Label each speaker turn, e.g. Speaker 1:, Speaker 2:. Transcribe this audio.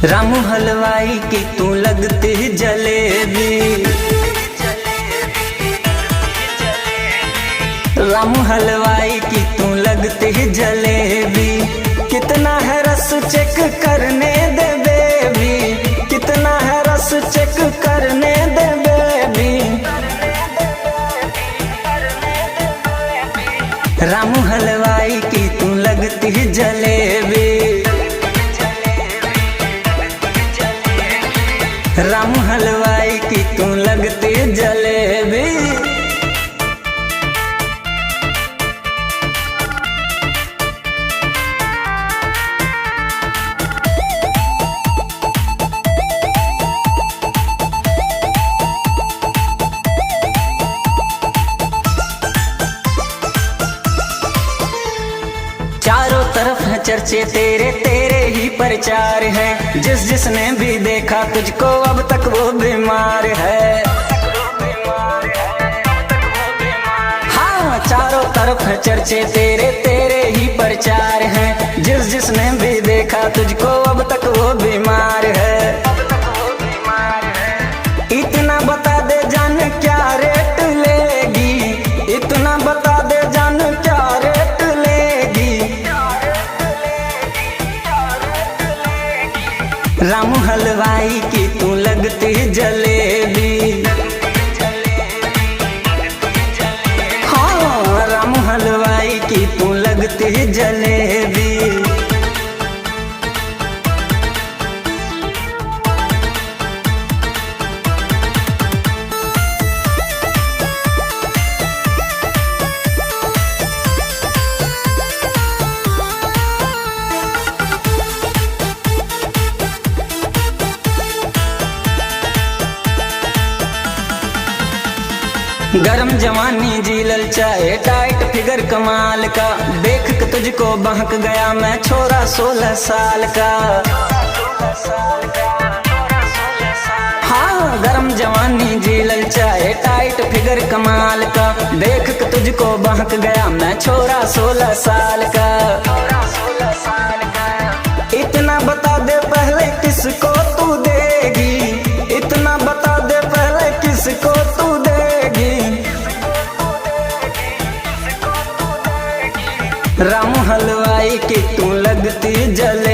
Speaker 1: रामू हलवाई की तू लगती जलेबी। रामू हलवाई की तू लगती जलेबी। कितना है रस चेक करने दे बेबी, कितना है रस चेक करने दे बेबी। रामू हलवाई की तू लगती जलेबी। रामू हलवाई की तू लगती जलेबी। चारों तरफ है चर्चे तेरे, तेरे ही प्रचार है। जिस जिसने भी देखा तुझको अब तक वो बीमार है। हाँ, चारों तरफ है चर्चे तेरे, तेरे ही प्रचार है। जिस जिसने भी देखा तुझको अब तक वो बीमार है। इतना बता दे जान क्या रेट लेगी, इतना बता दे जान क्या रेट लेगी। रामू हलवाई की तू लगती जलेबी। हाँ, रामू हलवाई की तू लगती जलेबी। गरम जवानी जी ललचाए, टाइट फिगर कमाल का। देख के तुझको बहक गया मैं, छोरा 16 साल का। हाँ, गरम जवानी जी ललचाए, टाइट फिगर कमाल का। देख के तुझको बहक गया मैं, छोरा 16 साल का। इतना बता दे पहले किसको तू देगी, इतना बता दे पहले किसको तू देगी। रामू हलवाई की तू लगती जलेबी।